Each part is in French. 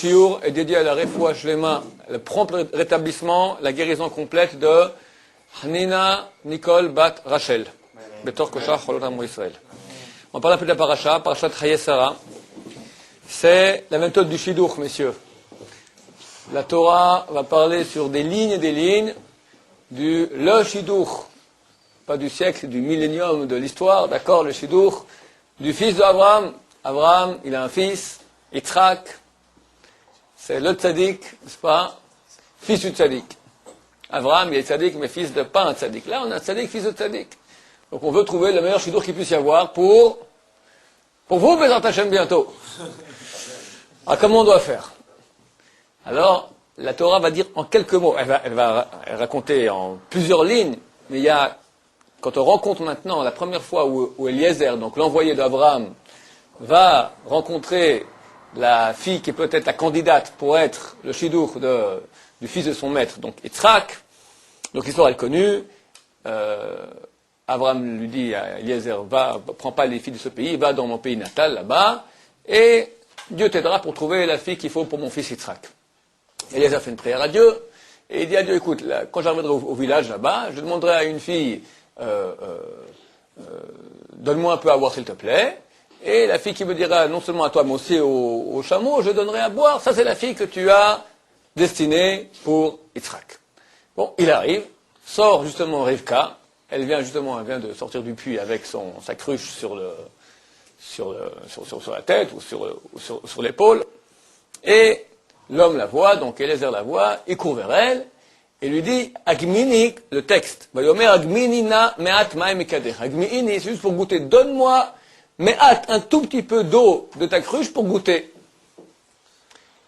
Shiur est dédié à la refoua shlema, le prompt rétablissement, la guérison complète de Hanina Nicole Bat Rachel. Betor Koshach Cholot Amo Israël. On parle un peu de la parashat Chaye Sarah. C'est la méthode du Shidduch, messieurs. La Torah va parler sur des lignes et des lignes le Shidduch, pas du siècle, du millénium de l'histoire, d'accord, le Shidduch, du fils d'Abraham. Abraham, il a un fils, Yitzhak, c'est le tzaddik, n'est-ce pas, fils du tzaddik. Abraham, il est tzaddik, mais fils de pas un tzaddik. Là, on a un tzaddik, fils de tzaddik. Donc on veut trouver le meilleur Shidduch qu'il puisse y avoir pour vous, Bézat Hashem, bientôt. Alors, comment on doit faire? Alors, la Torah va dire en quelques mots, elle va raconter en plusieurs lignes, mais il y a, quand on rencontre maintenant la première fois où Eliezer, donc l'envoyé d'Abraham, va rencontrer la fille qui est peut-être la candidate pour être le shidduch du fils de son maître, donc Yitzhak. Donc l'histoire est connue. Abraham lui dit à Eliezer, prends pas les filles de ce pays, va dans mon pays natal là-bas, et Dieu t'aidera pour trouver la fille qu'il faut pour mon fils Yitzhak. Eliezer fait une prière à Dieu, et il dit à Dieu, écoute, là, quand j'arriverai au village là-bas, je demanderai à une fille, donne-moi un peu à boire s'il te plaît, et la fille qui me dira non seulement à toi, mais aussi au chameau, je donnerai à boire. Ça, c'est la fille que tu as destinée pour Yitzhak. Bon, il arrive, sort justement Rivka, elle vient de sortir du puits avec sa cruche sur la tête ou sur l'épaule, et l'homme la voit, donc Eliezer la voit, il court vers elle, et lui dit, Agmini, le texte, Vayomer Agminina me'at ma'im mekadech. Agmini, c'est juste pour goûter, donne-moi me'at, un tout petit peu d'eau de ta cruche pour goûter.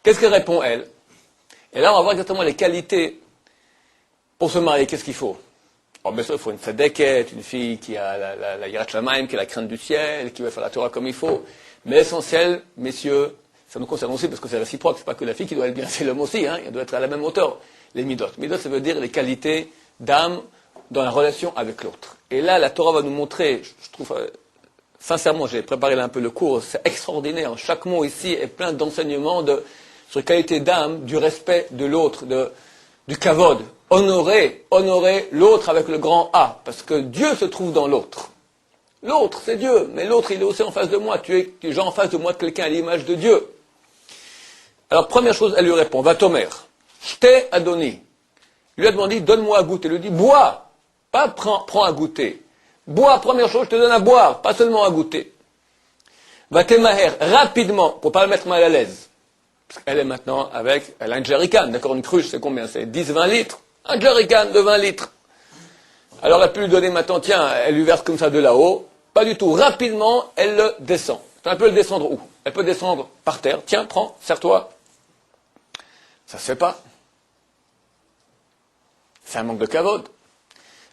Qu'est-ce qu'elle répond, elle? Et là, on va voir exactement les qualités pour se marier. Qu'est-ce qu'il faut? Alors, bien sûr, il faut une tzedeket, une fille qui a la yirat shamayim, qui a la crainte du ciel, qui va faire la Torah comme il faut. Mais l'essentiel, messieurs, ça nous concerne aussi parce que c'est réciproque, c'est pas que la fille qui doit être bien, c'est l'homme aussi, hein, il doit être à la même hauteur. Les midot. Midot, ça veut dire les qualités d'âme dans la relation avec l'autre. Et là, la Torah va nous montrer, je trouve, sincèrement, j'ai préparé là un peu le cours, c'est extraordinaire. Chaque mot ici est plein d'enseignements sur les qualités d'âme, du respect de l'autre, du kavod. Honorer l'autre avec le grand A, parce que Dieu se trouve dans l'autre. L'autre, c'est Dieu, mais l'autre, il est aussi en face de moi. Tu es déjà en face de moi de quelqu'un à l'image de Dieu. Alors, première chose, elle lui répond, va Tomer. Shte Adoni. Il lui a demandé, donne-moi à goûter. Il lui dit, bois. Pas prends à goûter. Bois, première chose, je te donne à boire, pas seulement à goûter. Va Temaher, rapidement, pour pas la mettre mal à l'aise. Parce qu'elle est maintenant elle a un jerrycan, d'accord, une cruche, c'est combien? C'est 10-20 litres. Un jerrycan de 20 litres. Alors elle peut lui donner maintenant, tiens, elle lui verse comme ça de là-haut. Pas du tout. Rapidement, elle le descend. Elle peut le descendre où? Elle peut descendre par terre. Tiens, prends, serre-toi. Ça se fait pas. C'est un manque de kavod.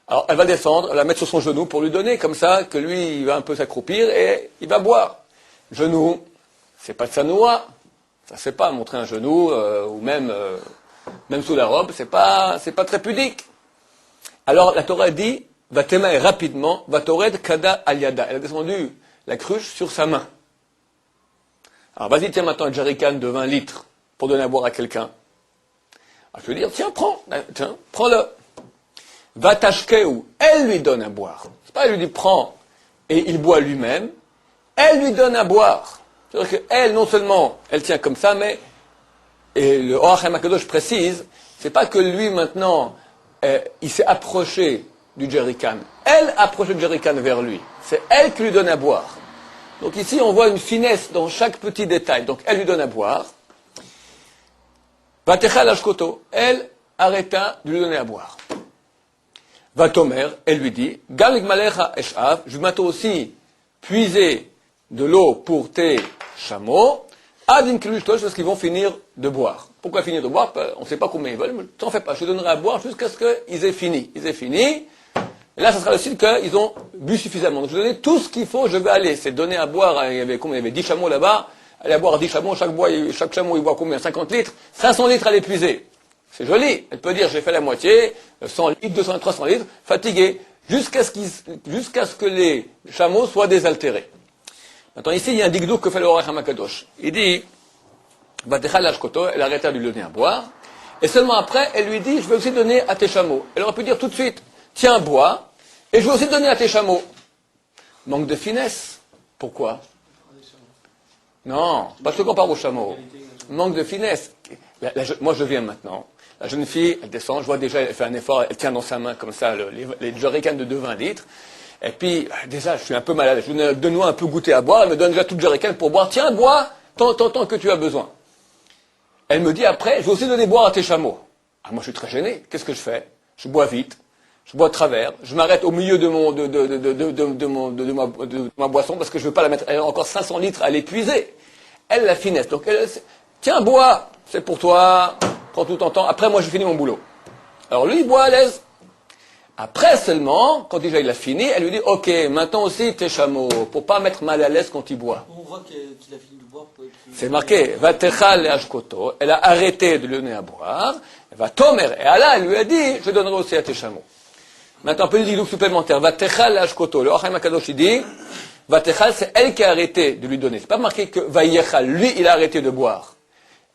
Alors, elle va descendre, elle va mettre sur son genou pour lui donner, comme ça, que lui, il va un peu s'accroupir et il va boire. Genou, c'est pas de sa noix. Ça se fait pas, montrer un genou, ou même sous la robe, c'est pas très pudique. Alors, la Torah dit, va t'aimer rapidement, va t'ored kada aliada. Elle a descendu la cruche sur sa main. Alors, vas-y, tiens maintenant un jerrycan de 20 litres pour donner à boire à quelqu'un. Alors, je veux dire, tiens, prends-le. Va tashkeu, elle lui donne à boire. C'est pas, elle lui dit, prends, et il boit lui-même. Elle lui donne à boire. C'est-à-dire qu'elle, non seulement, elle tient comme ça, mais, et le Or HaMakadosh précise, c'est pas que lui, maintenant, il s'est approché du jerrycan. Elle approche le jerrycan vers lui. C'est elle qui lui donne à boire. Donc ici, on voit une finesse dans chaque petit détail. Donc, elle lui donne à boire. Vatechal ashkoto. Elle arrêta de lui donner à boire. Vatomer, elle lui dit, Galig malecha eshav, je m'attends aussi puiser de l'eau pour tes chameaux, adin kilushtosh, parce qu'ils vont finir de boire. Pourquoi finir de boire? On ne sait pas combien ils veulent, mais t'en fais pas, je te donnerai à boire jusqu'à ce qu'ils aient fini. Ils aient fini, et là, ça sera le signe qu'ils ont bu suffisamment. Donc, je vais donner tout ce qu'il faut, je vais aller. C'est donner à boire, il y avait 10 chameaux là-bas, aller à boire 10 chameaux, chaque chameau, il boit combien? 50 litres? 500 litres à l'épuiser. C'est joli. Elle peut dire, j'ai fait la moitié, 100 litres, 200, 300 litres, fatigué, jusqu'à ce que les chameaux soient désaltérés. Maintenant, ici, il y a un digdouk que fait le Or HaMakadosh. Il dit, Vatechal Ashkoto, elle arrêta de lui donner à boire. Et seulement après, elle lui dit, je vais aussi donner à tes chameaux. Elle aurait pu dire tout de suite, tiens, bois, et je vais aussi donner à tes chameaux. Manque de finesse. Pourquoi? Non, pas je te compare aux chameaux. Manque de finesse. Moi, je viens maintenant. La jeune fille, elle descend, je vois déjà, elle fait un effort, elle tient dans sa main comme ça les jerrycans de 20 litres. Et puis, déjà, je suis un peu malade. Je lui donne-moi un peu goûter à boire. Elle me donne déjà tout le jerrycan pour boire. Tiens, bois, tant que tu as besoin. Elle me dit après, je vais aussi donner boire à tes chameaux. Ah, moi, je suis très gêné. Qu'est-ce que je fais? Je bois vite. Je bois de travers. Je m'arrête au milieu de ma boisson parce que je ne veux pas la mettre. Elle a encore 500 litres à l'épuiser. Elle la finesse. Donc, tiens, bois. C'est pour toi. Prends tout ton temps. Après, moi, j'ai fini mon boulot. Alors, lui, il boit à l'aise. Après seulement, quand déjà il a fini, elle lui dit, ok, maintenant aussi tes chameaux, pour pas mettre mal à l'aise quand il boit. On voit qu'il a fini de boire. C'est marqué, Vatechal Ashkoto, elle a arrêté de lui donner à boire, va Tomer, et Allah elle lui a dit, je donnerai aussi à tes chameaux. Maintenant, un peu de dialogue supplémentaire, Vatechal Ashkoto, le Ochaim HaKadosh il dit, Vatechal c'est elle qui a arrêté de lui donner. C'est pas marqué que Vayechal, lui il a arrêté de boire.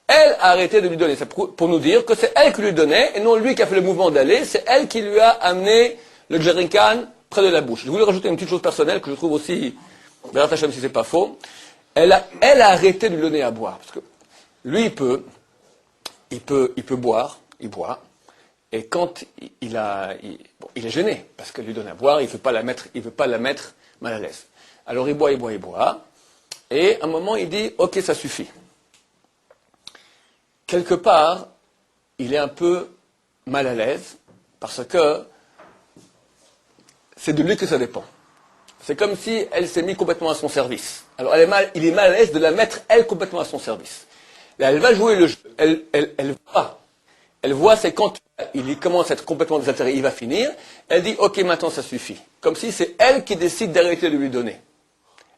Elle a arrêté de lui donner. C'est pour nous dire que c'est elle qui lui donnait, et non lui qui a fait le mouvement d'aller, c'est elle qui lui a amené le jerrycan près de la bouche. Je voulais rajouter une petite chose personnelle que je trouve aussi, Bérat Hashem si c'est pas faux. Elle a arrêté de lui donner à boire. Parce que lui, il peut boire, il boit, et quand il est gêné, parce qu'elle lui donne à boire, il veut pas la mettre mal à l'aise. Alors il boit, et à un moment il dit, ok, ça suffit. Quelque part, il est un peu mal à l'aise, parce que c'est de lui que ça dépend. C'est comme si elle s'est mise complètement à son service. Alors il est mal à l'aise de la mettre, elle, complètement à son service. Là, elle va jouer le jeu, elle voit, c'est quand il commence à être complètement désintéressé, il va finir, elle dit, ok, maintenant ça suffit. Comme si c'est elle qui décide d'arrêter de lui donner.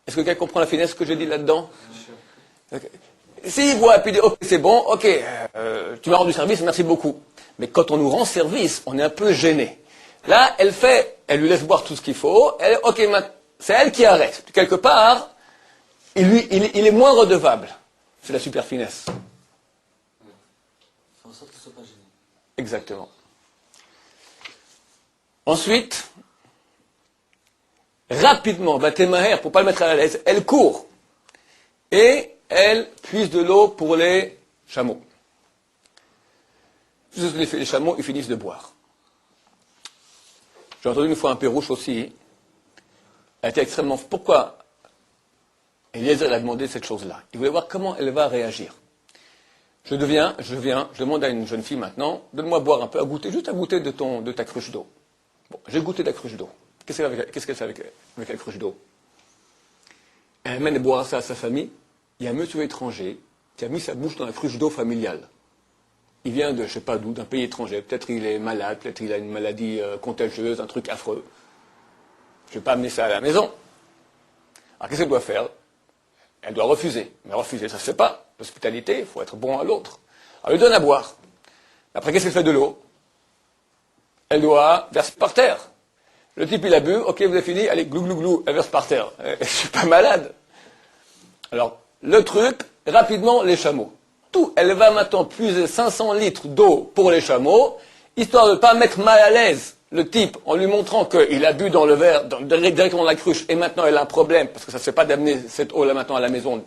Est-ce que quelqu'un comprend la finesse que j'ai dit là-dedans? Okay. S'il voit et puis dit, ok, c'est bon, ok, tu m'as rendu service, merci beaucoup. Mais quand on nous rend service, on est un peu gêné. Là, elle lui laisse boire tout ce qu'il faut, ok, c'est elle qui arrête. Quelque part, il est moins redevable. C'est la super finesse. Faire en sorte qu'il ne soit pas gêné. Exactement. Ensuite, rapidement, Batemaher, pour ne pas le mettre à l'aise, elle court. Et elle puise de l'eau pour les chameaux. Les chameaux, ils finissent de boire. J'ai entendu une fois un pérouche aussi. Elle était extrêmement... Pourquoi Eliezer a demandé cette chose-là? Il voulait voir comment elle va réagir. Je demande à une jeune fille maintenant, donne-moi à boire un peu, juste à goûter de ta cruche d'eau. Bon, j'ai goûté de la cruche d'eau. Qu'est-ce qu'elle fait avec la cruche d'eau? Elle amène à boire ça à sa famille. Il y a un monsieur étranger qui a mis sa bouche dans la cruche d'eau familiale. Il vient de, je ne sais pas d'où, d'un pays étranger. Peut-être il est malade, peut-être il a une maladie contagieuse, un truc affreux. Je ne vais pas amener ça à la maison. Alors qu'est-ce qu'elle doit faire? Elle doit refuser. Mais refuser, ça ne se fait pas. L'hospitalité, il faut être bon à l'autre. Alors elle lui donne à boire. Après, qu'est-ce qu'elle fait de l'eau? Elle doit verser par terre. Le type, il a bu, ok, vous avez fini, allez, glou, glou, glou, elle verse par terre. Je ne suis pas malade. Alors, le truc, rapidement, les chameaux. Elle va maintenant puiser 500 litres d'eau pour les chameaux, histoire de ne pas mettre mal à l'aise le type en lui montrant qu'il a bu dans le verre, directement dans la cruche, et maintenant elle a un problème, parce que ça ne se fait pas d'amener cette eau-là maintenant à la maison,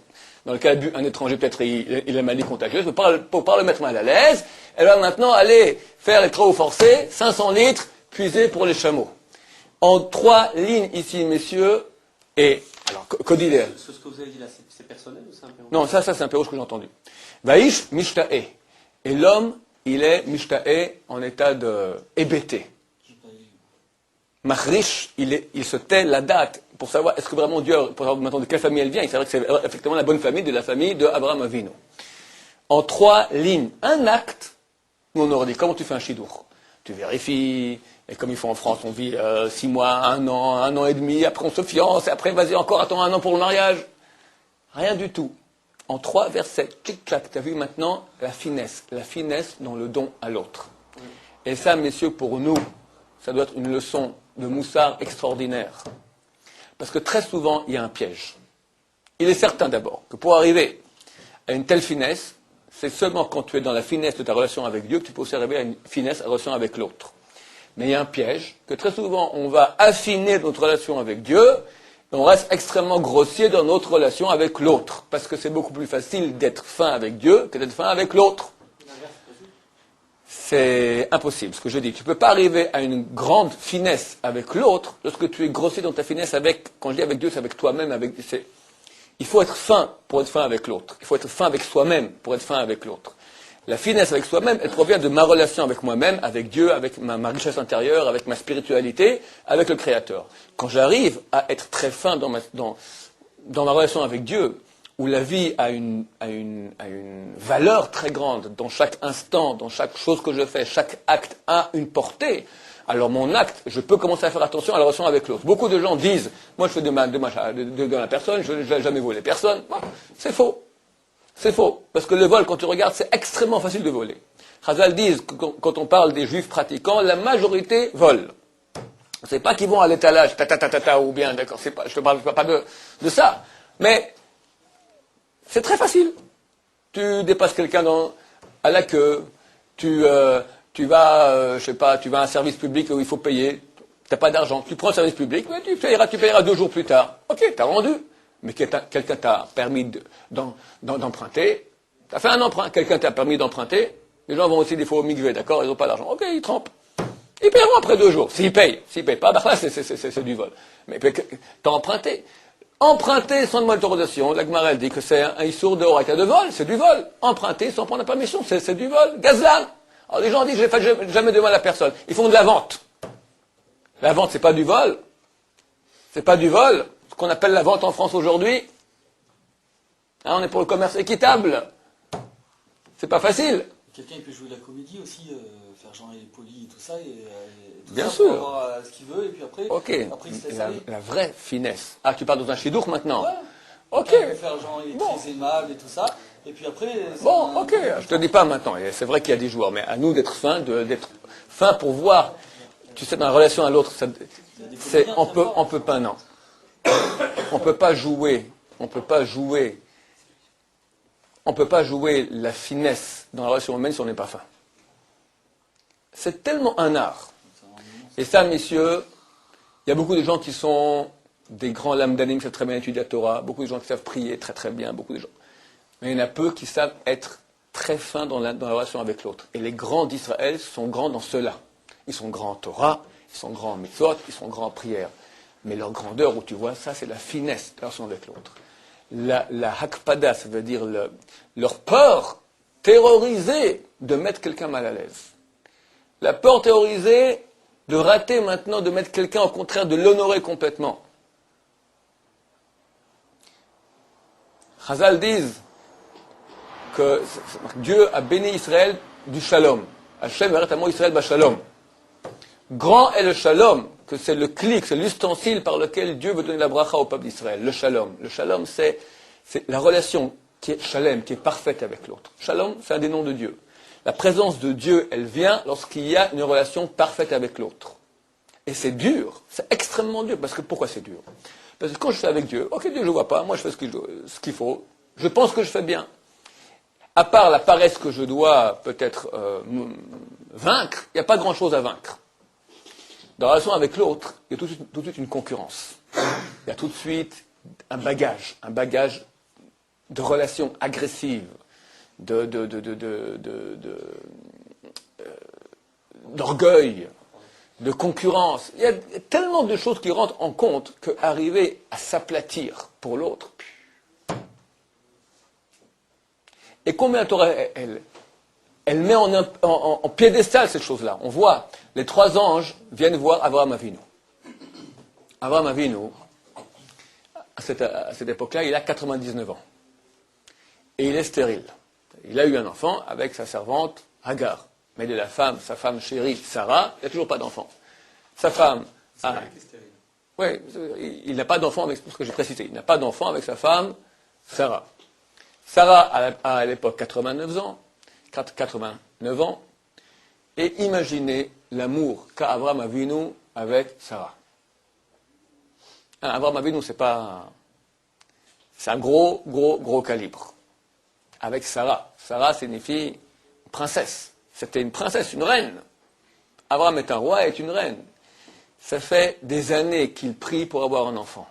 dans lequel a bu un étranger, peut-être il a maladie contagieuse, pour ne pas le mettre mal à l'aise, elle va maintenant aller faire les travaux forcés, 500 litres, puiser pour les chameaux. En 3 lignes ici, messieurs, et... Alors, Codiler. Ce que vous avez dit là, c'est personnel ou c'est un pérouche? Non, ça c'est un pérouche que j'ai entendu. Vaïsh Mishta'e. Et l'homme, il est Mishta'e en état de hébété. Mahrish, il se tait la date pour savoir est-ce que vraiment Dieu, pour savoir maintenant de quelle famille elle vient. Il s'avère que c'est effectivement la bonne famille de la famille de Abraham Avinu. En 3 lignes, un acte, nous on aurait dit comment tu fais un chidour? Tu vérifies, et comme ils font en France, on vit 6 mois, 1 an et demi, après on se fiance, et après vas-y encore, attends 1 an pour le mariage. Rien du tout. En 3 versets, tchic-tchac, tu as vu maintenant la finesse dans le don à l'autre. Et ça, messieurs, pour nous, ça doit être une leçon de moussard extraordinaire. Parce que très souvent, il y a un piège. Il est certain d'abord que pour arriver à une telle finesse, C'est seulement quand tu es dans la finesse de ta relation avec Dieu que tu peux aussi arriver à une finesse de la relation avec l'autre. Mais il y a un piège, que très souvent on va affiner notre relation avec Dieu, et on reste extrêmement grossier dans notre relation avec l'autre. Parce que c'est beaucoup plus facile d'être fin avec Dieu que d'être fin avec l'autre. C'est impossible, ce que je dis. Tu ne peux pas arriver à une grande finesse avec l'autre lorsque tu es grossier dans ta finesse avec, quand je dis avec Dieu, c'est avec toi-même. Il faut être fin pour être fin avec l'autre. Il faut être fin avec soi-même pour être fin avec l'autre. La finesse avec soi-même, elle provient de ma relation avec moi-même, avec Dieu, avec ma richesse intérieure, avec ma spiritualité, avec le Créateur. Quand j'arrive à être très fin dans ma relation avec Dieu, où la vie a une valeur très grande dans chaque instant, dans chaque chose que je fais, chaque acte a une portée, alors mon acte, je peux commencer à faire attention à la relation avec l'autre. Beaucoup de gens disent, moi je fais de la personne, je n'ai jamais volé personne. Bon, c'est faux. C'est faux. Parce que le vol, quand tu regardes, c'est extrêmement facile de voler. Chazal disent que quand on parle des juifs pratiquants, la majorité vole. C'est pas qu'ils vont à l'étalage, ou bien, d'accord, c'est pas, je te parle pas de ça. Mais, c'est très facile. Tu dépasses quelqu'un à la queue, tu vas, je sais pas, tu vas à un service public où il faut payer, t'as pas d'argent, tu prends le service public, mais tu payeras 2 jours plus tard. Ok, t'as rendu. Mais quelqu'un t'a permis d'emprunter, t'as fait un emprunt, quelqu'un t'a permis d'emprunter, les gens vont aussi des fois au mikvé, d'accord, ils n'ont pas d'argent. Ok, ils trempent. Ils paieront après 2 jours. S'ils payent pas, bah là c'est du vol. Mais t'as emprunté. Emprunter sans demander d'autorisation, la Gemara dit que c'est un issour de horaïta de vol, c'est du vol. Emprunter sans prendre la permission, c'est du vol. Gazlan. Alors les gens disent, je ne fais jamais de mal à personne. Ils font de la vente. La vente, c'est pas du vol. C'est pas du vol. Ce qu'on appelle la vente en France aujourd'hui. Hein, on est pour le commerce équitable. C'est pas facile. Quelqu'un il peut jouer la comédie aussi, faire genre il est poli et tout ça, et tout Bien ça sûr. pour avoir ce qu'il veut, et puis après, Ok. il se laisse aller. La vraie finesse. Ah, tu parles dans un chidour maintenant. Ouais. Ok. Quelqu'un peut faire genre il est très aimable et tout ça, et puis après... Bon, ok, je te dis pas maintenant. C'est vrai qu'il y a des joueurs, mais à nous d'être fins, pour voir, tu sais, dans la relation à l'autre, on peut pas, non. On peut pas jouer la finesse dans la relation humaine si on n'est pas fin. C'est tellement un art. Et ça, messieurs, il y a beaucoup de gens qui sont des grands lamdanim qui savent très bien étudier la Torah, beaucoup de gens qui savent prier très très bien, beaucoup de gens. Mais il y en a peu qui savent être très fins dans la relation avec l'autre. Et les grands d'Israël sont grands dans cela. Ils sont grands en Torah, ils sont grands en mitzvot, ils sont grands en prière. Mais leur grandeur, où tu vois, ça c'est la finesse de la relation avec l'autre. La hakpada, ça veut dire leur peur terrorisée de mettre quelqu'un mal à l'aise. La peur terrorisée de rater maintenant, de mettre quelqu'un au contraire, de l'honorer complètement. Chazal disent que Dieu a béni Israël du shalom. Hashem eret amo Israël b'shalom. Grand est le shalom, que c'est le clic, c'est l'ustensile par lequel Dieu veut donner la bracha au peuple d'Israël. Le shalom. Le shalom, c'est la relation qui est shalem, qui est parfaite avec l'autre. Shalom, c'est un des noms de Dieu. La présence de Dieu, elle vient lorsqu'il y a une relation parfaite avec l'autre. Et c'est dur, c'est extrêmement dur. Parce que pourquoi c'est dur? Parce que quand je suis avec Dieu, ok, Dieu, je ne vois pas, moi je fais ce qu'il faut, je pense que je fais bien. À part la paresse que je dois peut-être vaincre, il n'y a pas grand-chose à vaincre. Dans la relation avec l'autre, il y a tout de suite une concurrence. Il y a tout de suite un bagage de relations agressives, d'orgueil, de concurrence. Il y a tellement de choses qui rentrent en compte qu'arriver à s'aplatir pour l'autre. Et combien la Torah, elle met en piédestal cette chose-là. On voit, les 3 anges viennent voir Abraham Avinu. Abraham Avinu, à cette époque-là, il a 99 ans. Et il est stérile. Il a eu un enfant avec sa servante Hagar. Mais de sa femme chérie, Sarah, il n'a toujours pas d'enfant. Sa femme... Oui, il n'a pas d'enfant avec ce que j'ai précisé. Il n'a pas d'enfant avec sa femme, Sarah. Sarah a à l'époque 89 ans. Et imaginez l'amour qu'a Abraham Avinu avec Sarah. Abraham Avinu, c'est un gros calibre. avec Sarah. Sarah signifie princesse. C'était une princesse, une reine. Abraham est un roi et est une reine. Ça fait des années qu'ils prient pour avoir un enfant.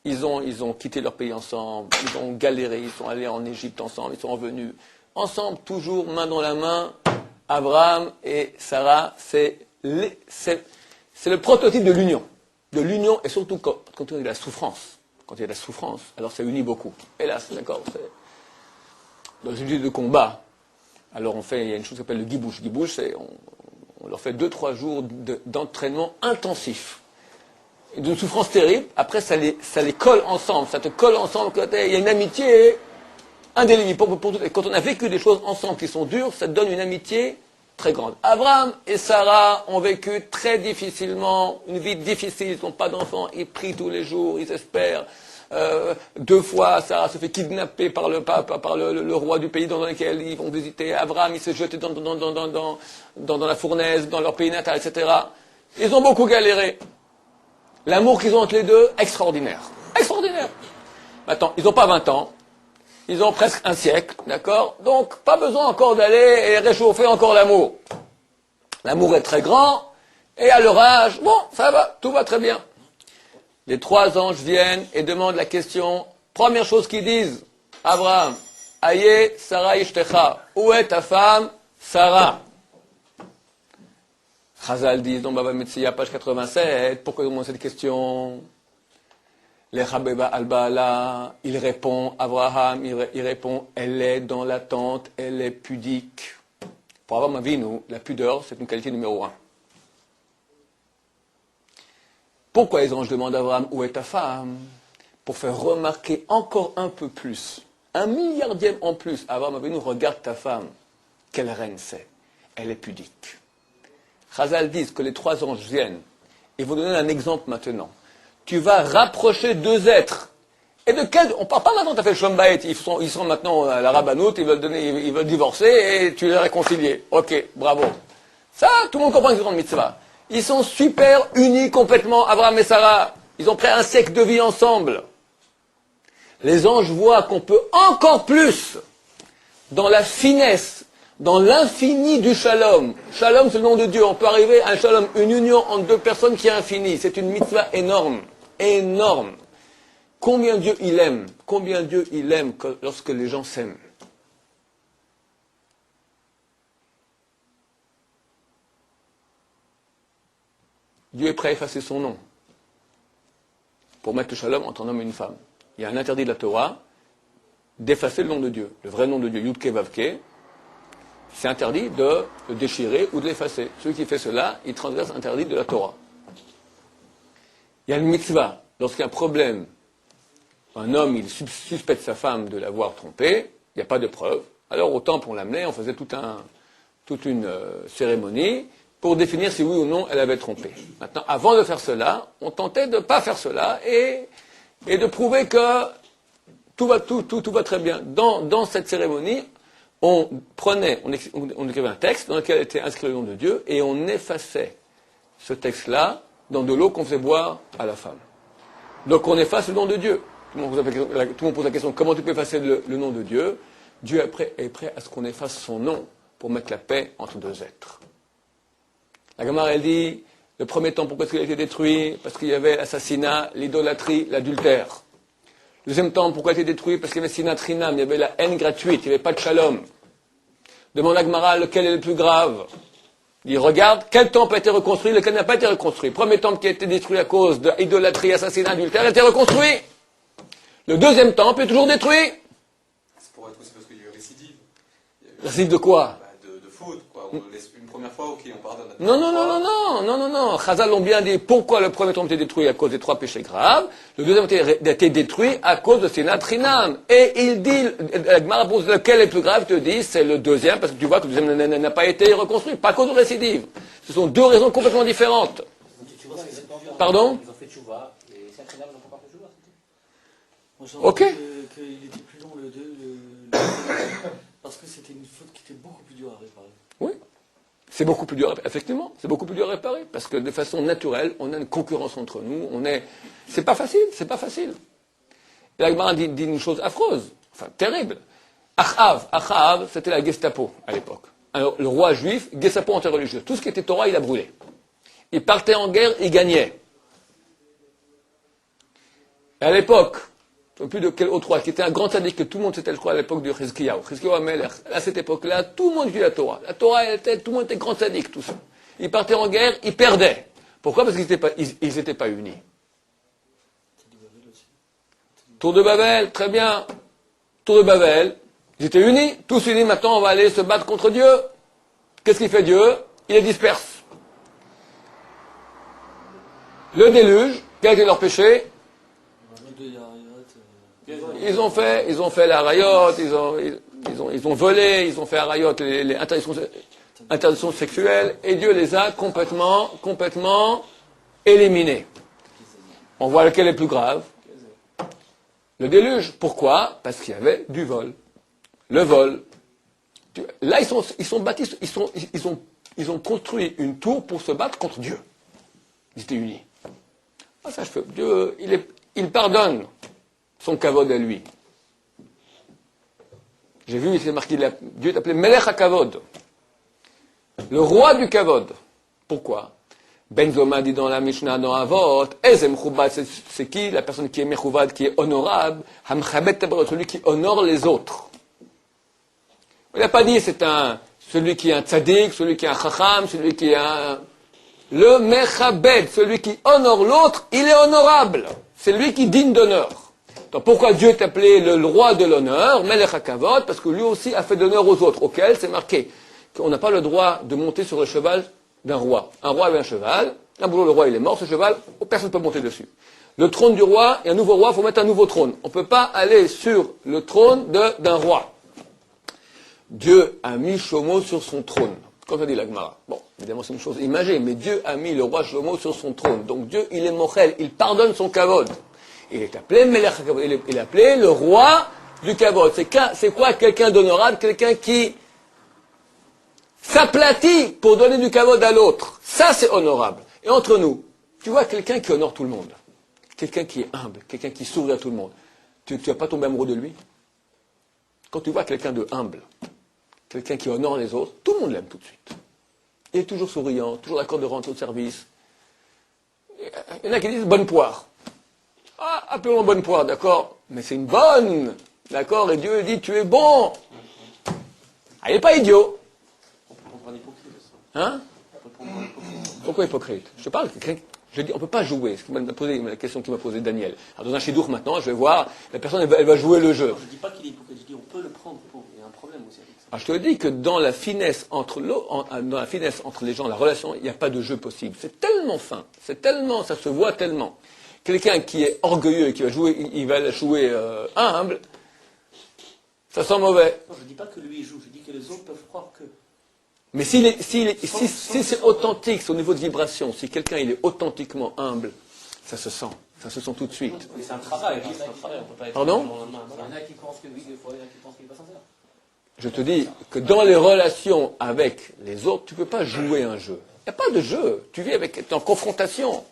Ils ont quitté leur pays ensemble, ils ont galéré, ils sont allés en Égypte ensemble, ils sont revenus ensemble, toujours main dans la main. Abraham et Sarah, c'est le prototype de l'union. De l'union, et surtout quand il y a de la souffrance. Quand il y a de la souffrance, alors ça unit beaucoup. Hélas, d'accord, c'est dans une étude de combat. Alors il y a une chose qui s'appelle le gibouche. Gibouche, c'est on leur fait 2-3 jours d'entraînement intensif. D'une souffrance terrible, après ça les colle ensemble, ça te colle ensemble, il y a une amitié indélébile. Et quand on a vécu des choses ensemble qui sont dures, ça te donne une amitié très grande. Abraham et Sarah ont vécu très difficilement, une vie difficile, ils n'ont pas d'enfants, ils prient tous les jours, ils espèrent. 2 fois, Sarah se fait kidnapper par le roi du pays dans lequel ils vont visiter. Abraham, il s'est jeté dans la fournaise, dans leur pays natal, etc. Ils ont beaucoup galéré. L'amour qu'ils ont entre les deux, extraordinaire. Extraordinaire. Maintenant, ils n'ont pas 20 ans. Ils ont presque un siècle, d'accord? Donc, pas besoin encore d'aller et réchauffer encore l'amour. L'amour est très grand, et à leur âge, bon, ça va, tout va très bien. Les 3 anges viennent et demandent la question. Première chose qu'ils disent, Abraham, Aye, Sarah Ishtecha, où est ta femme, Sarah? Chazal dit, dans Baba Metzia, page 87, pourquoi ils demandent cette question? Les Chabeba al-Baala, il répond, Abraham, il répond, elle est dans l'attente, elle est pudique. Pour Abraham Avinu, la pudeur, c'est une qualité numéro 1. Pourquoi les anges demandent à Abraham, où est ta femme? Pour faire remarquer encore un peu plus, 1 milliardième en plus, Abraham Avinu, regarde ta femme, quelle reine c'est, elle est pudique. Chazal dit que les 3 anges viennent et vont donner un exemple maintenant. Tu vas rapprocher 2 êtres. Et de quel... On ne parle pas maintenant, tu as fait le Shalom Bayit, ils sont maintenant à la Rabbanout, ils veulent divorcer et tu les réconcilier. Ok, bravo. Ça, tout le monde comprend qu'ils sont en mitzvah. Ils sont super unis complètement, Abraham et Sarah. Ils ont pris un siècle de vie ensemble. Les anges voient qu'on peut encore plus, dans la finesse, dans l'infini du shalom. Shalom, c'est le nom de Dieu. On peut arriver à un shalom, une union entre 2 personnes qui est infinie. C'est une mitzvah énorme. Énorme. Combien Dieu il aime lorsque les gens s'aiment. Dieu est prêt à effacer son nom pour mettre le shalom entre un homme et une femme. Il y a un interdit de la Torah d'effacer le nom de Dieu. Le vrai nom de Dieu, Yudke Vavke, c'est interdit de le déchirer ou de l'effacer. Celui qui fait cela, il transgresse l'interdit de la Torah. Il y a une mitzvah. Lorsqu'il y a un problème, un homme, il suspecte sa femme de l'avoir trompé, il n'y a pas de preuve. Alors au temple, on l'amenait, on faisait toute une cérémonie pour définir si oui ou non elle avait trompé. Maintenant, avant de faire cela, on tentait de ne pas faire cela et de prouver que tout va très bien. Dans cette cérémonie, on écrivait un texte dans lequel était inscrit le nom de Dieu et on effaçait ce texte-là dans de l'eau qu'on faisait boire à la femme. Donc on efface le nom de Dieu. Tout le monde pose la question, comment tu peux effacer le nom de Dieu? Dieu est prêt à ce qu'on efface son nom pour mettre la paix entre 2 êtres. La Gemara, elle dit, le premier temple, pourquoi est-ce qu'il a été détruit? Parce qu'il y avait l'assassinat, l'idolâtrie, l'adultère. Le deuxième temple, pourquoi il a été détruit? Parce qu'il y avait sinat rinam, il y avait la haine gratuite, il n'y avait pas de shalom. Demande à Gemara, lequel est le plus grave? Il regarde, quel temple a été reconstruit, lequel n'a pas été reconstruit. Le premier temple qui a été détruit à cause d'idolâtrie, assassinat, adultère, a été reconstruit. Le deuxième temple est toujours détruit. C'est pour être aussi parce qu'il y a eu récidive. Récidive de quoi? De faute, quoi. On laisse une première fois, ok, on pardonne. Non. Chazal l'ont bien dit. Pourquoi le premier temple a été détruit? À cause des 3 péchés graves. Le deuxième a été détruit à cause de sinat rinam. Et il dit, la Gemara pose lequel est le plus grave, te dit, c'est le deuxième, parce que tu vois que le deuxième n'a pas été reconstruit. Pas à cause de récidive. Ce sont 2 raisons complètement différentes. Pardon? Ils ont fait tchouva, et c'est un ils n'ont pas fait tchouva, c'est tout. Moi, Ok. qu'il était plus long le 2, parce que c'était une faute qui était beaucoup plus dure à réparer. Oui. C'est beaucoup plus dur, effectivement, c'est beaucoup plus dur à réparer, parce que de façon naturelle, on a une concurrence entre nous, c'est pas facile. Et la Gemara dit une chose affreuse, enfin terrible. Achav, c'était la Gestapo à l'époque. Alors, le roi juif, Gestapo anti-religieux. Tout ce qui était Torah, il a brûlé. Il partait en guerre, il gagnait. Et à l'époque, je ne sais plus de quel autre roi, qui était un grand sadique, que tout le monde s'était, je crois, à l'époque de Chizkiyahu. Chizkiyahu Amelech. À cette époque-là, tout le monde vit la Torah. La Torah, tout le monde était grand sadique, tout ça. Ils partaient en guerre, ils perdaient. Pourquoi? Parce qu'ils n'étaient pas unis. Tour de Babel, très bien. Tour de Babel, ils étaient unis, tous unis, maintenant on va aller se battre contre Dieu. Qu'est-ce qu'il fait Dieu? Il les disperse. Le déluge, quel était leur péché? Ils ont fait la rayotte, ils ont volé, ils ont fait la rayotte, les interdictions sexuelles, et Dieu les a complètement éliminés. On voit lequel est plus grave. Le déluge. Pourquoi? Parce qu'il y avait du vol. Le vol. Là, ils ont construit une tour pour se battre contre Dieu. Ils étaient unis. Ah, ça, Dieu, il pardonne son kavod à lui. J'ai vu, il s'est marqué, Dieu est appelé Melech HaKavod. Le roi du kavod. Pourquoi? Ben Zoma dit dans la Mishnah, dans Avot, Ezem Chubad, c'est qui? La personne qui est Mechubad, qui est honorable, Hamchabet Tabarot, celui qui honore les autres. Il n'a pas dit celui qui est un tzaddik, celui qui est un chacham, celui qui est le Mechabed, celui qui honore l'autre, il est honorable. C'est lui qui digne d'honneur. Donc pourquoi Dieu est appelé le roi de l'honneur, Melech HaKavod? Parce que lui aussi a fait d'honneur aux autres, auxquels c'est marqué qu'on n'a pas le droit de monter sur le cheval d'un roi. Un roi avait un cheval, un boulot, le roi il est mort, ce cheval, personne ne peut monter dessus. Le trône du roi, et un nouveau roi, il faut mettre un nouveau trône. On ne peut pas aller sur le trône d'un roi. Dieu a mis Shlomo sur son trône. Comme ça dit la Gemara. Bon, évidemment c'est une chose imagée, mais Dieu a mis le roi Shlomo sur son trône. Donc Dieu, il est mochel, il pardonne son kavod. Il est appelé Melech HaKavod, il est appelé le roi du kavod. C'est quoi quelqu'un d'honorable? Quelqu'un qui s'aplatit pour donner du kavod à l'autre. Ça, c'est honorable. Et entre nous, tu vois quelqu'un qui honore tout le monde, quelqu'un qui est humble, quelqu'un qui sourit à tout le monde, tu vas pas tomber amoureux de lui? Quand tu vois quelqu'un de humble, quelqu'un qui honore les autres, tout le monde l'aime tout de suite. Il est toujours souriant, toujours d'accord de rendre au service. Il y en a qui disent bonne poire. Ah, appelons bonne poire, d'accord, mais c'est une bonne, d'accord, et Dieu dit tu es bon. Ah, il n'est pas idiot. Hein? Pourquoi hypocrite? Je te parle, je dis, on ne peut pas jouer. Ce qui m'a posé, la question qui m'a posée Daniel. Alors dans un chidour maintenant, je vais voir, la personne elle va jouer le jeu. Je ne dis pas qu'il est hypocrite, je dis on peut le prendre pour. Il y a un problème aussi avec ça. Alors je te dis que dans la finesse entre les gens, la relation, il n'y a pas de jeu possible. C'est tellement fin, ça se voit tellement. Quelqu'un qui est orgueilleux et qui va jouer, il va jouer humble, ça sent mauvais. Non, je ne dis pas que lui joue, je dis que les autres peuvent croire que. Mais si c'est authentique, c'est au niveau de vibration, si quelqu'un il est authentiquement humble, ça se sent tout de suite. Mais c'est un travail, c'est un travail, on peut pas être. Pardon? Il y en a qui pensent que oui, des fois, il y en a qui pensent qu'il n'est pas sincère. Je te dis que dans les relations avec les autres, tu ne peux pas jouer un jeu. Il n'y a pas de jeu. Tu vis en confrontation.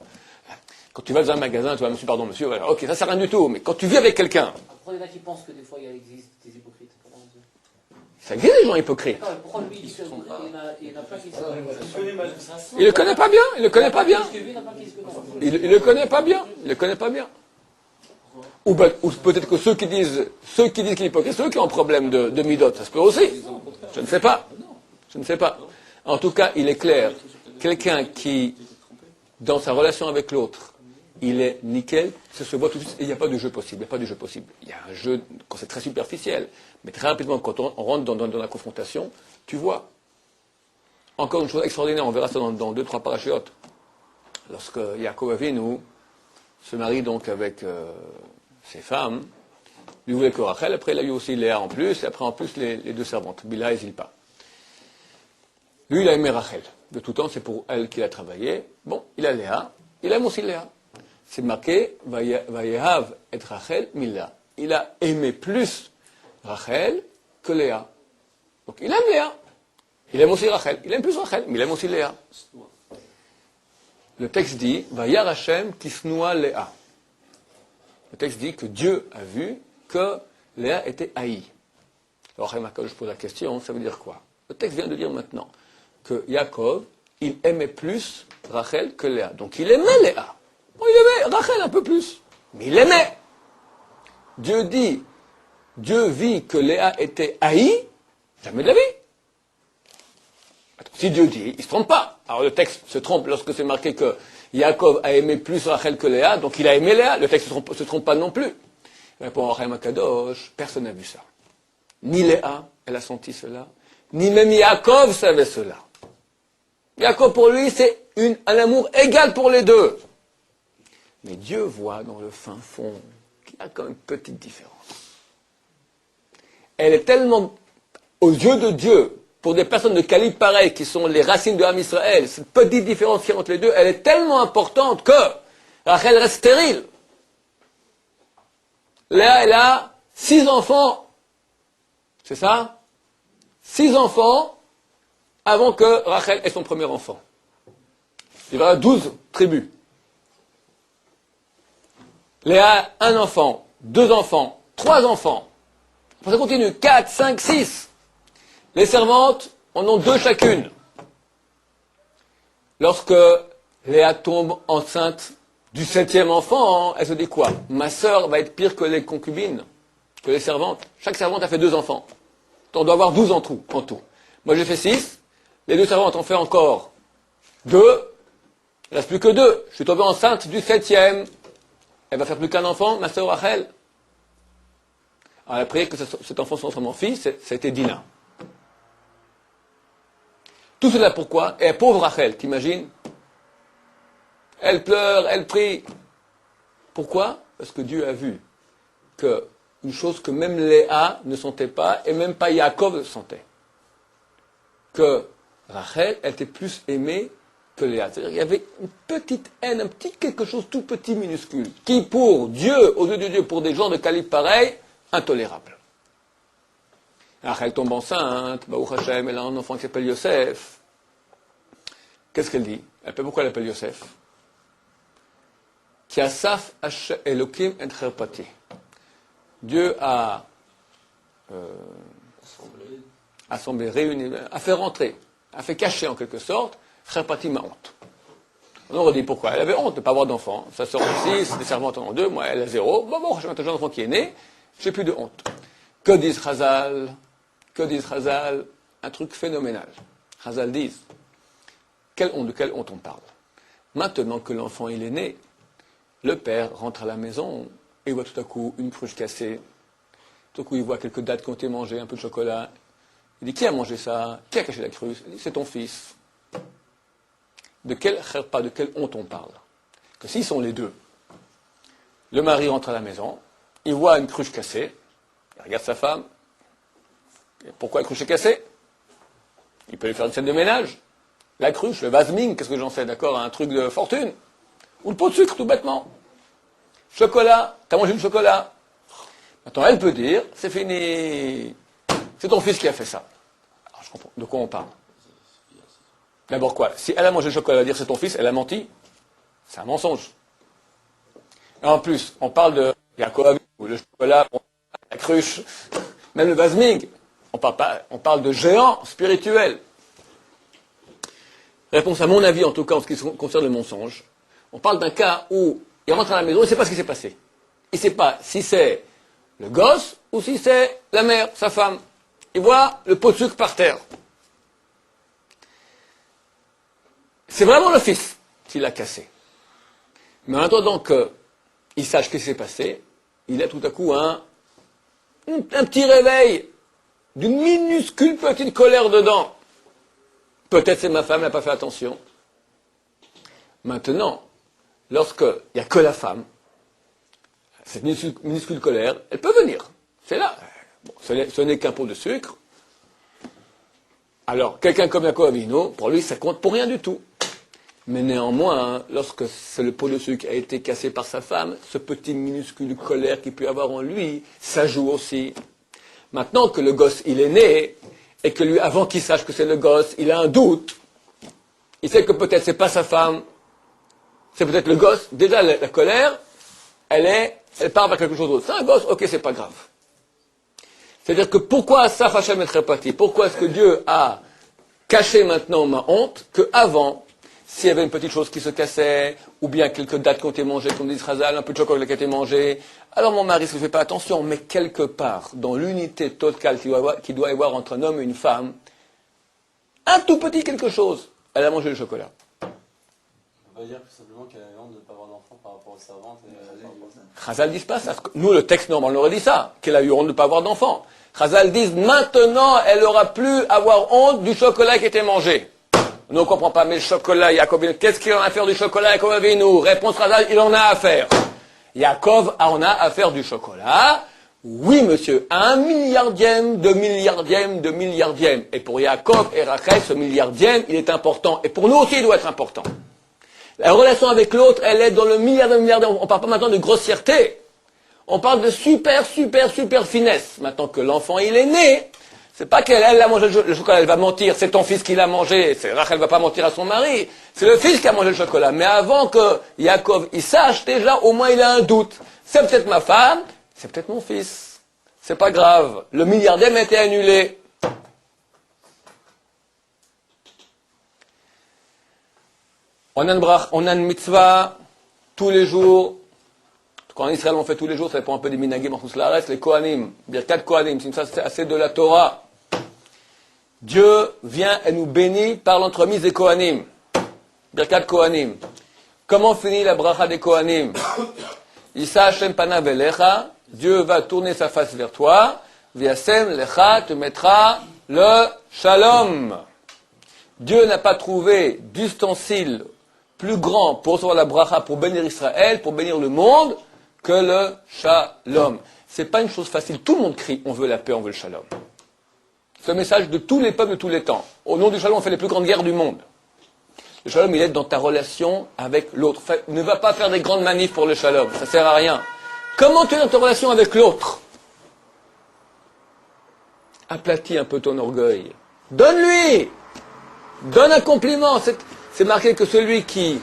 Quand tu vas dans un magasin, tu vas, monsieur, pardon, monsieur, voilà, ok, ça sert à rien du tout. Mais quand tu vis avec quelqu'un, Pourquoi il y en a qui pensent que des fois, il existe des hypocrites? ça existe des gens hypocrites. D'accord, mais pourquoi lui, il se trompe pas? Il y en a plein qui se Il le connaît pas bien, il le connaît pas bien. Parce que lui, il y en a plein qui se connaissent. Il le connaît pas bien, il le connaît pas bien. Ou peut-être que ceux qui disent qu'il est hypocrite, ceux qui ont un problème de midot, ça se peut aussi. Je ne sais pas. Je ne sais pas. En tout cas, il est clair, quelqu'un qui, dans sa relation avec l'autre, il est nickel, ça se voit tout de suite, et il n'y a pas de jeu possible. Il n'y a pas de jeu possible. Il y a un jeu, quand c'est très superficiel, mais très rapidement, quand on rentre dans la confrontation, tu vois. Encore une chose extraordinaire, on verra ça dans 2-3 parachutes. Lorsque Yaakov Avinu se marie donc avec ses femmes, lui voulait que Rachel, après il a eu aussi Léa en plus, et après en plus les 2 servantes, Bila et Zilpa. Lui, il a aimé Rachel. De tout temps, c'est pour elle qu'il a travaillé. Bon, il a Léa, il aime aussi Léa. C'est marqué, Vayehav et Rachel Mila. Il a aimé plus Rachel que Léa. Donc il aime Léa. Il aime aussi Rachel. Il aime plus Rachel, mais il aime aussi Léa. Le texte dit, Vayar Hashem kisnoa Léa. Le texte dit que Dieu a vu que Léa était haïe. Alors, je pose la question, ça veut dire quoi? Le texte vient de dire maintenant que Yaakov, il aimait plus Rachel que Léa. Donc il aimait Léa. Bon, il aimait Rachel un peu plus, mais il aimait. Dieu dit, Dieu vit que Léa était haïe, jamais de la vie. Attends, si Dieu dit, il ne se trompe pas. Alors le texte se trompe lorsque c'est marqué que Yaakov a aimé plus Rachel que Léa, donc il a aimé Léa. Le texte ne se trompe pas non plus. Répond Raïm Akadosh, personne n'a vu ça. Ni Léa, elle a senti cela, ni même Yaakov savait cela. Yaakov, pour lui, c'est un amour égal pour les deux. Mais Dieu voit dans le fin fond qu'il y a quand même une petite différence. Elle est tellement, aux yeux de Dieu, pour des personnes de calibre pareil, qui sont les racines de Ham Israël, cette petite différence qu'il y a entre les deux, elle est tellement importante que Rachel reste stérile. Léa, elle a 6 enfants. C'est ça? 6 enfants avant que Rachel ait son premier enfant. Il y aura 12 tribus. Léa, 1 enfant, 2 enfants, 3 enfants. Après ça continue, 4, 5, 6. Les servantes en ont 2 chacune. Lorsque Léa tombe enceinte du 7e enfant, elle se dit quoi? Ma sœur va être pire que les concubines, que les servantes. Chaque servante a fait 2 enfants. On doit avoir 12 en tout. Moi j'ai fait 6. Les 2 servantes ont fait encore 2. Il ne reste plus que 2. Je suis tombé enceinte du 7e. Elle va faire plus qu'un enfant, ma sœur Rachel. Alors elle a prié que cet enfant soit mon fils, c'était Dina. Tout cela pourquoi? Et pauvre Rachel, t'imagines? Elle pleure, elle prie. Pourquoi? Parce que Dieu a vu que une chose que même Léa ne sentait pas, et même pas Yaakov ne sentait. Que Rachel était plus aimée que Léa. C'est-à-dire qu'il y avait une petite haine, un petit quelque chose tout petit, minuscule, qui pour Dieu, aux yeux de Dieu, pour des gens de calibre pareil, intolérable. Rachel tombe enceinte, Baruch Hashem, elle a un enfant qui s'appelle Yosef. Qu'est-ce qu'elle dit? Pourquoi elle appelle Yosef? Ki asaf Elokim et Cherpati. Dieu a assemblé, réuni, a fait rentrer, a fait cacher en quelque sorte, Cherpati ma honte. On aurait dit pourquoi? Elle avait honte de ne pas avoir d'enfant. Sa sœur en 6, les servantes en ont 2, moi elle a 0. Bon, j'ai un jeune enfant qui est né, j'ai plus de honte. Que disent Chazal? Un truc phénoménal. Chazal disent, de quelle honte on parle? Maintenant que l'enfant il est né, le père rentre à la maison et il voit tout à coup une cruche cassée. Tout à coup il voit quelques dattes qui ont été mangées, un peu de chocolat. Il dit, qui a mangé ça? Qui a caché la cruche? Il dit, c'est ton fils. De quelle kherpa, de quelle honte on parle? Que s'ils sont les deux, le mari rentre à la maison, il voit une cruche cassée, il regarde sa femme. Et pourquoi la cruche est cassée? Il peut lui faire une scène de ménage. La cruche, le vase ming, qu'est-ce que j'en sais, d'accord? Un truc de fortune. Ou le pot de sucre, tout bêtement. Chocolat, t'as mangé du chocolat. Maintenant, elle peut dire, c'est fini. C'est ton fils qui a fait ça. Alors, je comprends. De quoi on parle? D'abord quoi? Si elle a mangé le chocolat, elle va dire c'est ton fils, elle a menti. C'est un mensonge. Et en plus, on parle de Yaakov, ou le chocolat, la cruche, même le vase ming. On parle de géants spirituels. Réponse à mon avis, en tout cas, en ce qui concerne le mensonge. On parle d'un cas où il rentre à la maison, il ne sait pas ce qui s'est passé. Il ne sait pas si c'est le gosse ou si c'est la mère, sa femme. Il voit le pot de sucre par terre. C'est vraiment le fils qui l'a cassé. Mais en attendant qu'il sache ce qui s'est passé, il a tout à coup un petit réveil d'une minuscule petite colère dedans. Peut-être c'est ma femme, elle n'a pas fait attention. Maintenant, lorsqu'il n'y a que la femme, cette minuscule colère, elle peut venir. C'est là. Bon, ce n'est qu'un pot de sucre. Alors, quelqu'un comme Yaakov Avinu, pour lui, ça compte pour rien du tout. Mais néanmoins, lorsque le pot de sucre a été cassé par sa femme, ce petit minuscule colère qu'il peut avoir en lui, ça joue aussi. Maintenant que le gosse, il est né, et que lui, avant qu'il sache que c'est le gosse, il a un doute, il sait que peut-être c'est pas sa femme, c'est peut-être le gosse. Déjà, la colère, elle part vers quelque chose d'autre. C'est un gosse, ok, c'est pas grave. C'est-à-dire que pourquoi Asaf Hashem et Trepati? Pourquoi est-ce que Dieu a caché maintenant ma honte qu'avant, s'il y avait une petite chose qui se cassait, ou bien quelques dates qui ont été mangées, comme dit Chazal, un peu de chocolat qui a été mangé, alors mon mari ne fait pas attention, mais quelque part, dans l'unité totale qu'il doit y avoir entre un homme et une femme, un tout petit quelque chose, elle a mangé le chocolat. On peut pas dire tout simplement qu'elle a honte de ne pas avoir d'enfant par rapport aux servantes. Chazal dit pas ça. Nous, le texte normal, on aurait dit ça, qu'elle a eu honte de ne pas avoir d'enfant. Chazal dit maintenant, elle n'aura plus avoir honte du chocolat qui était mangé. Nous, on ne comprend pas, mais le chocolat, Yaakov, qu'est-ce qu'il en a à faire du chocolat, Yaakov Avinu? Réponse Chazal, il en a à faire. Yaakov en a à faire du chocolat. Oui, monsieur, 1 milliardième de milliardième de milliardième. Et pour Yaakov et Rachel, ce milliardième, il est important. Et pour nous aussi, il doit être important. La relation avec l'autre, elle est dans le milliardième de milliardième. On ne parle pas maintenant de grossièreté. On parle de super finesse. Maintenant que l'enfant, il est né, c'est pas qu'elle a mangé le chocolat, elle va mentir, c'est ton fils qui l'a mangé. Rachel va pas mentir à son mari. C'est le fils qui a mangé le chocolat. Mais avant que Yaakov, il sache, déjà, au moins, il a un doute. C'est peut-être ma femme, c'est peut-être mon fils. C'est pas grave. Le milliardième a été annulé. On a une mitzvah tous les jours. Quand en Israël on fait tous les jours, ça dépend un peu des minagim en Chutz, les Kohanim, Birkat Kohanim, c'est ça c'est de la Torah. Dieu vient et nous bénit par l'entremise des Kohanim. Birkat Kohanim. Comment finit la bracha des Kohanim? Issa Hashem panav elecha, Dieu va tourner sa face vers toi, Viasem lecha te mettra le shalom. Dieu n'a pas trouvé d'ustensile plus grand pour recevoir la bracha, pour bénir Israël, pour bénir le monde, que le shalom. C'est pas une chose facile. Tout le monde crie, on veut la paix, on veut le shalom. C'est le message de tous les peuples de tous les temps. Au nom du shalom, on fait les plus grandes guerres du monde. Le shalom, il est dans ta relation avec l'autre. Ne va pas faire des grandes manifs pour le shalom, ça sert à rien. Comment tu es dans ta relation avec l'autre? Aplatis un peu ton orgueil. Donne-lui! Donne un compliment. C'est marqué que celui qui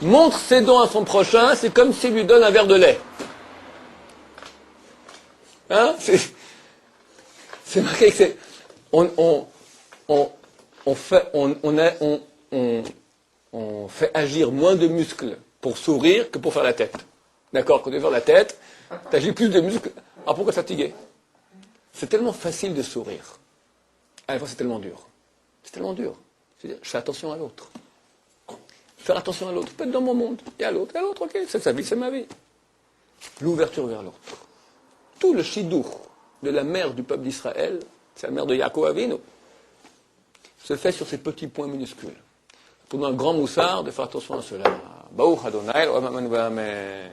montre ses dons à son prochain, c'est comme s'il lui donne un verre de lait. Hein? C'est marqué que c'est... On fait agir moins de muscles pour sourire que pour faire la tête. D'accord? Quand tu veux faire la tête, tu agis plus de muscles. Alors pourquoi fatiguer? C'est tellement facile de sourire. À la fois, c'est tellement dur. C'est tellement dur. C'est-à-dire, je fais attention à l'autre. Faire attention à l'autre. Peut être dans mon monde. Et à l'autre, ok. C'est sa vie, c'est ma vie. L'ouverture vers l'autre. Tout le chidour de la mère du peuple d'Israël, c'est la mère de Yaakov Avinu, se fait sur ces petits points minuscules. Pour nous, un grand moussard de faire attention à cela. Baruch Adonai, Amen.